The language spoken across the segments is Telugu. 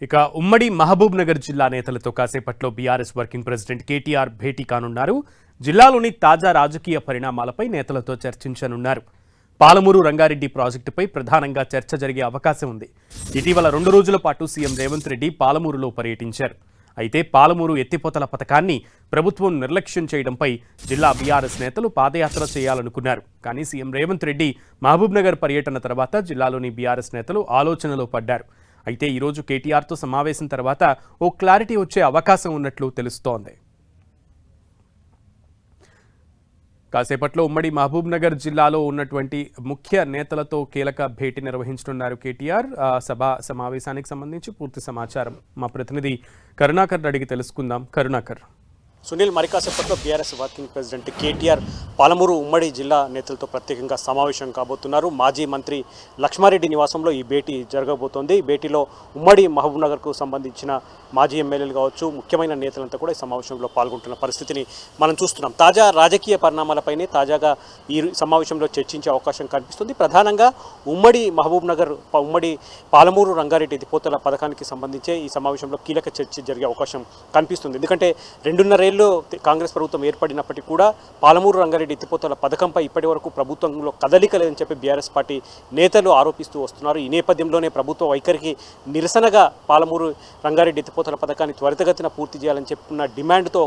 ఇక ఉమ్మడి మహబూబ్ నగర్ జిల్లా నేతలతో కాసేపట్లో బీఆర్ఎస్ వర్కింగ్ ప్రెసిడెంట్ కేటీఆర్ భేటీ కానున్నారు. జిల్లాలోని తాజా రాజకీయ పరిణామాలపై నేతలతో చర్చించనున్నారు. పాలమూరు రంగారెడ్డి ప్రాజెక్టుపై ప్రధానంగా చర్చ జరిగే అవకాశం ఉంది. ఇటీవల 2 రోజుల పాటు సీఎం రేవంత్ రెడ్డి పాలమూరులో పర్యటించారు. అయితే పాలమూరు ఎత్తిపోతల పథకాన్ని ప్రభుత్వం నిర్లక్ష్యం చేయడంపై జిల్లా బీఆర్ఎస్ నేతలు పాదయాత్ర చేయాలనుకున్నారు. కానీ సీఎం రేవంత్ రెడ్డి మహబూబ్ నగర్ పర్యటన తర్వాత జిల్లాలోని బీఆర్ఎస్ నేతలు ఆలోచనలో పడ్డారు. అయితే ఈరోజు కేటీఆర్తో సమావేశం తర్వాత ఓ క్లారిటీ వచ్చే అవకాశం ఉన్నట్లు తెలుస్తోంది. కాసేపట్లో ఉమ్మడి మహబూబ్ నగర్ జిల్లాలో ఉన్నటువంటి ముఖ్య నేతలతో కీలక భేటీ నిర్వహించనున్నారు కేటీఆర్. సమావేశానికి సంబంధించి పూర్తి సమాచారం మా ప్రతినిధి కరుణాకర్ అడిగి తెలుసుకుందాం. కరుణాకర్. సునీల్, మరి కాసేపట్లో BRS working president KTR Palamuru ఉమ్మడి జిల్లా నేతలతో ప్రత్యేకంగా సమావేశం కాబోతున్నారు. మాజీ మంత్రి లక్ష్మారెడ్డి నివాసంలో ఈ భేటీ జరగబోతోంది. ఈ భేటీలో ఉమ్మడి మహబూబ్ నగర్కు సంబంధించిన మాజీ ఎమ్మెల్యేలు కావచ్చు, ముఖ్యమైన నేతలంతా కూడా ఈ సమావేశంలో పాల్గొంటున్న పరిస్థితిని మనం చూస్తున్నాం. తాజా రాజకీయ పరిణామాలపైనే తాజాగా ఈ సమావేశంలో చర్చించే అవకాశం కనిపిస్తుంది. ప్రధానంగా ఉమ్మడి మహబూబ్ నగర్, ఉమ్మడి పాలమూరు రంగారెడ్డి ఎత్తిపోతల పథకానికి సంబంధించే ఈ సమావేశంలో కీలక చర్చ జరిగే అవకాశం కనిపిస్తుంది. ఎందుకంటే 2.5 ఏళ్ళు కాంగ్రెస్ ప్రభుత్వం ఏర్పడినప్పటికీ కూడా పాలమూరు రంగారెడ్డి ఎత్తిపోతల పథకంపై ఇప్పటి వరకు ప్రభుత్వంలో కదలిక లేదని చెప్పి బీఆర్ఎస్ పార్టీ నేతలు ఆరోపిస్తూ వస్తున్నారు. ఈ నేపథ్యంలోనే ప్రభుత్వ వైఖరికి నిరసనగా పాలమూరు రంగారెడ్డి ఎత్తిపోతల పథకాన్ని త్వరితగతిన పూర్తి చేయాలని చెప్పిన డిమాండ్తో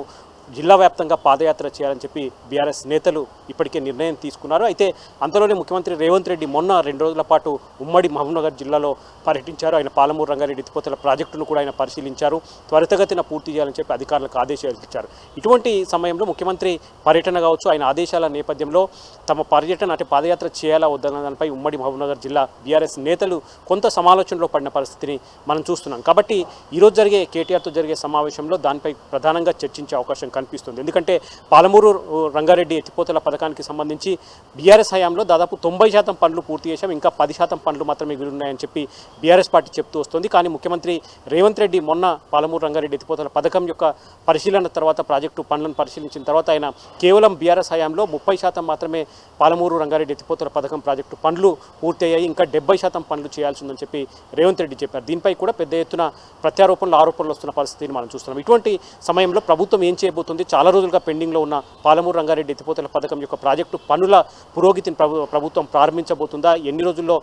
జిల్లా వ్యాప్తంగా పాదయాత్ర చేయాలని చెప్పి బీఆర్ఎస్ నేతలు ఇప్పటికే నిర్ణయం తీసుకున్నారు. అయితే అంతలోనే ముఖ్యమంత్రి రేవంత్ రెడ్డి మొన్న 2 రోజుల పాటు ఉమ్మడి మహబూబ్నగర్ జిల్లాలో పర్యటించారు. ఆయన పాలమూరు రంగారెడ్డి ఎత్తిపోతల ప్రాజెక్టును కూడా ఆయన పరిశీలించారు. త్వరితగతిన పూర్తి చేయాలని చెప్పి అధికారులకు ఆదేశాలు ఇచ్చారు. ఇటువంటి సమయంలో ముఖ్యమంత్రి పర్యటన కావచ్చు, ఆయన ఆదేశాల నేపథ్యంలో తమ పర్యటన అంటే పాదయాత్ర చేయాలా వద్దన్న దానిపై ఉమ్మడి మహబూబ్నగర్ జిల్లా బీఆర్ఎస్ నేతలు కొంత సమాలోచనలో పడిన పరిస్థితిని మనం చూస్తున్నాం. కాబట్టి ఈరోజు జరిగే కేటీఆర్తో జరిగే సమావేశంలో దానిపై ప్రధానంగా చర్చించే అవకాశం కనిపిస్తుంది. ఎందుకంటే పాలమూరు రంగారెడ్డి ఎత్తిపోతల పథకానికి సంబంధించి బీఆర్ఎస్ హయాంలో దాదాపు 90% పనులు పూర్తి చేశాం, ఇంకా 10% పనులు మాత్రమే మిగిలిన్నాయని చెప్పి బీఆర్ఎస్ పార్టీ చెప్తూ వస్తుంది. కానీ ముఖ్యమంత్రి రేవంత్ రెడ్డి మొన్న పాలమూరు రంగారెడ్డి ఎత్తిపోతల పథకం యొక్క పరిశీలన తర్వాత, ప్రాజెక్టు పనులను పరిశీలించిన తర్వాత ఆయన కేవలం బీఆర్ఎస్ హయాంలో 30% మాత్రమే పాలమూరు రంగారెడ్డి ఎత్తిపోతల పథకం ప్రాజెక్టు పనులు పూర్తయ్యాయి, ఇంకా 70% పనులు చేయాల్సి ఉందని చెప్పి రేవంత్ రెడ్డి చెప్పారు. దీనిపై కూడా పెద్ద ఎత్తున ప్రత్యారోపణలు, ఆరోపణలు వస్తున్న పరిస్థితిని మనం చూస్తున్నాం. ఇటువంటి సమయంలో ప్రభుత్వం ఏం చేయబోతుంది? చాలా రోజులుగా పెండింగ్లో ఉన్న పాలమూరు రంగారెడ్డి ఎత్తిపోతల పథకం యొక్క ప్రాజెక్టు పనుల పురోగతిని ప్రభుత్వం ప్రారంభించబోతుందా? ఎన్ని రోజుల్లో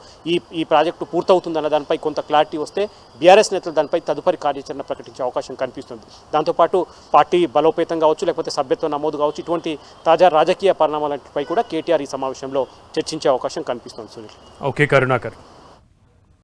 ఈ ప్రాజెక్టు పూర్తవుతుందన్న దానిపై కొంత క్లారిటీ వస్తే బీఆర్ఎస్ నేతలు దానిపై తదుపరి కార్యాచరణ ప్రకటించే అవకాశం కనిపిస్తుంది. దాంతోపాటు పార్టీ బలోపేతం కావచ్చు, లేకపోతే సభ్యత్వ నమోదు కావచ్చు, ఇటువంటి తాజా రాజకీయ పరిణామాలపై కూడా కేటీఆర్ ఈ సమావేశంలో చర్చించే అవకాశం కనిపిస్తుంది. సునీల్. ఓకే కరుణాకర్.